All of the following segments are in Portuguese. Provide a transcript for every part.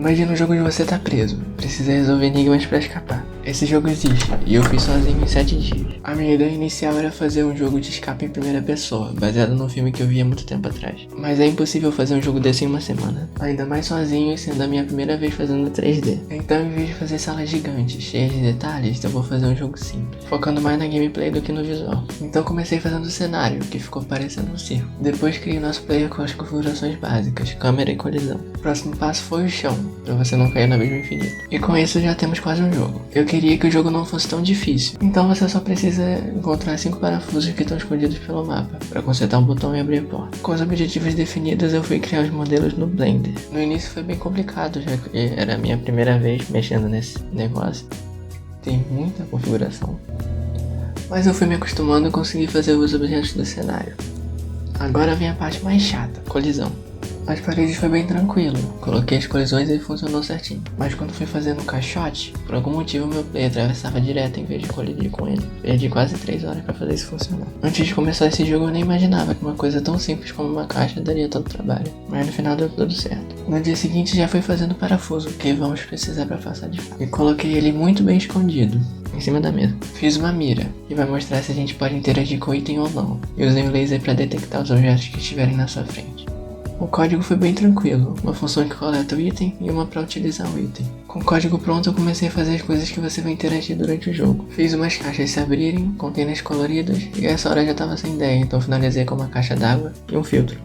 Imagina um jogo de você tá preso, precisa resolver enigmas pra escapar. Esse jogo existe, e eu fiz sozinho em 7 dias. A minha ideia inicial era fazer um jogo de escape em primeira pessoa, baseado num filme que eu vi há muito tempo atrás. Mas é impossível fazer um jogo desse em uma semana, ainda mais sozinho e sendo a minha primeira vez fazendo 3D. Então, em vez de fazer salas gigantes, cheias de detalhes, eu vou fazer um jogo simples, focando mais na gameplay do que no visual. Então comecei fazendo o cenário, que ficou parecendo um circo. Depois criei nosso player com as configurações básicas, câmera e colisão. O próximo passo foi o chão, pra você não cair no abismo infinito. E com isso já temos quase um jogo. Eu queria que o jogo não fosse tão difícil, então você só precisa encontrar 5 parafusos que estão escondidos pelo mapa, para consertar um botão e abrir a porta. Com os objetivos definidos, eu fui criar os modelos no Blender. No início foi bem complicado, já que era a minha primeira vez mexendo nesse negócio. Tem muita configuração. Mas eu fui me acostumando e consegui fazer os objetos do cenário. Agora vem a parte mais chata, colisão. As paredes foi bem tranquilo, coloquei as colisões e funcionou certinho. Mas quando fui fazendo um caixote, por algum motivo meu player atravessava direto em vez de colidir com ele. Perdi quase 3 horas pra fazer isso funcionar. Antes de começar esse jogo eu nem imaginava que uma coisa tão simples como uma caixa daria tanto trabalho. Mas no final deu tudo certo. No dia seguinte já fui fazendo parafuso, que vamos precisar pra passar de fase. E coloquei ele muito bem escondido, em cima da mesa. Fiz uma mira, que vai mostrar se a gente pode interagir com o item ou não. E usei o laser pra detectar os objetos que estiverem na sua frente. O código foi bem tranquilo, uma função que coleta o item e uma para utilizar o item. Com o código pronto eu comecei a fazer as coisas que você vai interagir durante o jogo. Fiz umas caixas se abrirem, containers coloridos, e a essa hora já estava sem ideia, então finalizei com uma caixa d'água e um filtro.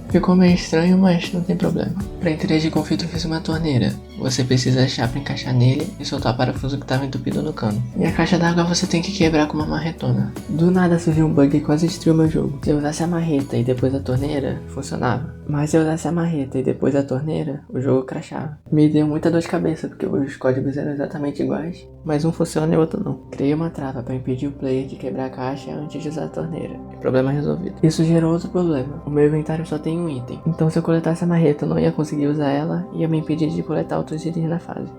Ficou meio estranho, mas não tem problema. Para interagir com o filtro eu fiz uma torneira. Você precisa achar para encaixar nele e soltar o parafuso que estava entupido no cano. E a caixa d'água você tem que quebrar com uma marretona. Do nada surgiu um bug que quase destruiu meu jogo. Se eu usasse a marreta e depois a torneira, funcionava. Mas se eu usasse a marreta e depois a torneira, o jogo crashava. Me deu muita dor de cabeça porque os códigos eram exatamente iguais, mas um funciona e o outro não. Criei uma trava para impedir o player de quebrar a caixa antes de usar a torneira. Problema resolvido. Isso gerou outro problema. O meu inventário só tem um item. Então se eu coletasse a marreta eu não ia conseguir usar ela e ia me impedir de coletar outros itens na fase.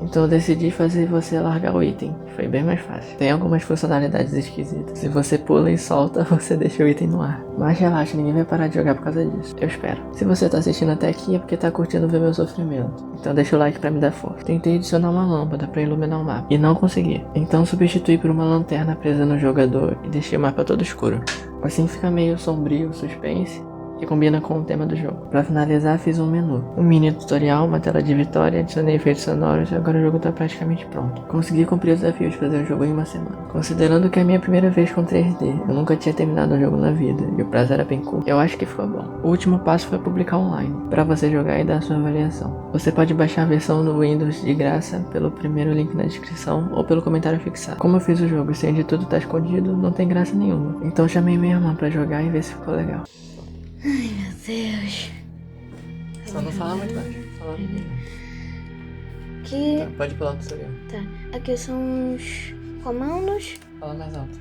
Então eu decidi fazer você largar o item, foi bem mais fácil. Tem algumas funcionalidades esquisitas. Se você pula e solta, você deixa o item no ar. Mas relaxa, ninguém vai parar de jogar por causa disso. Eu espero. Se você tá assistindo até aqui é porque tá curtindo ver meu sofrimento. Então deixa o like pra me dar força. Tentei adicionar uma lâmpada pra iluminar o mapa e não consegui. Então substituí por uma lanterna presa no jogador e deixei o mapa todo escuro. Assim fica meio sombrio, suspense, que combina com o tema do jogo. Para finalizar, fiz um menu, um mini tutorial, uma tela de vitória, adicionei efeitos sonoros e agora o jogo tá praticamente pronto. Consegui cumprir o desafio de fazer um jogo em uma semana. Considerando que é a minha primeira vez com 3D, eu nunca tinha terminado um jogo na vida e o prazo era bem curto, eu acho que ficou bom. O último passo foi publicar online, para você jogar e dar a sua avaliação. Você pode baixar a versão no Windows de graça pelo primeiro link na descrição ou pelo comentário fixado. Como eu fiz o jogo e onde tudo tá escondido, não tem graça nenhuma. Então chamei minha irmã pra jogar e ver se ficou legal. Ai, meu Deus. Só não fala muito baixo, fala menino. Aqui, Tá, pode pular pro seu erro. tá. Aqui são os comandos. Fala mais alto.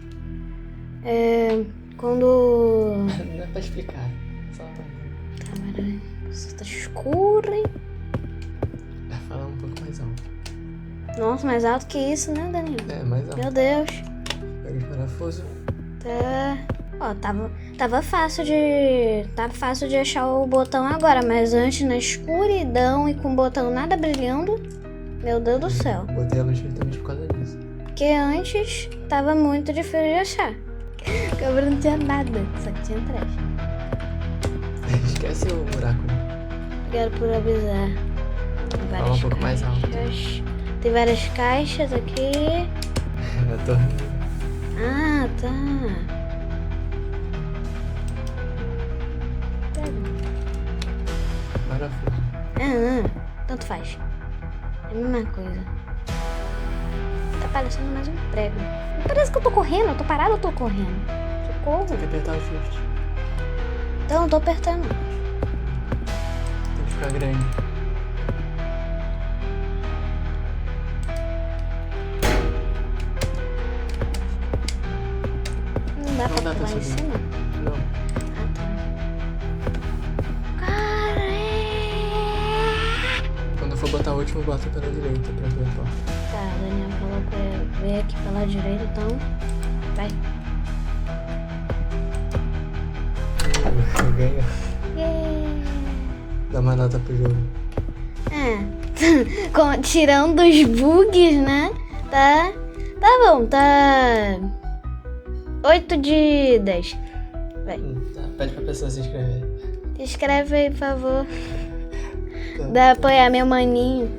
Quando... Não é pra explicar, só Tá, mas você tá escuro, hein? vai falar um pouco mais alto. Nossa, mais alto que isso, né, Danilo? É, mais alto. Meu Deus. Pega o parafuso. Tá... Ó, tava fácil de... Tá fácil de achar o botão agora, mas antes na escuridão e com o botão nada brilhando, meu Deus do céu. Botei a luz justamente por causa disso. Porque antes tava muito difícil de achar. Porque eu não tinha nada, só que tinha trash. Esquece o buraco. Obrigado por avisar. Tem Fala um pouco mais alto. Tem várias caixas aqui. Eu tô... Ah, tá. Parafuso. Tanto faz. É a mesma coisa. Tá parecendo mais um prego. Não parece que eu tô correndo, eu tô parado ou tô correndo? Socorro. Tem que apertar o shift. Então, eu tô apertando. Tem que ficar grande. Não dá pra pular em subir. cima? Não. Ah, tá. Quando for botar o último, bota pela direita pra ver a porta. Tá, a Daniel falou pra eu ver aqui pela direita, então vai. Ganha. Yeah. Dá uma nota pro jogo. Tirando os bugs, né? Tá bom, tá 8 de 10. Vai. Tá, pede pra pessoa se inscrever. Se inscreve aí, por favor. Dá apoiar meu maninho.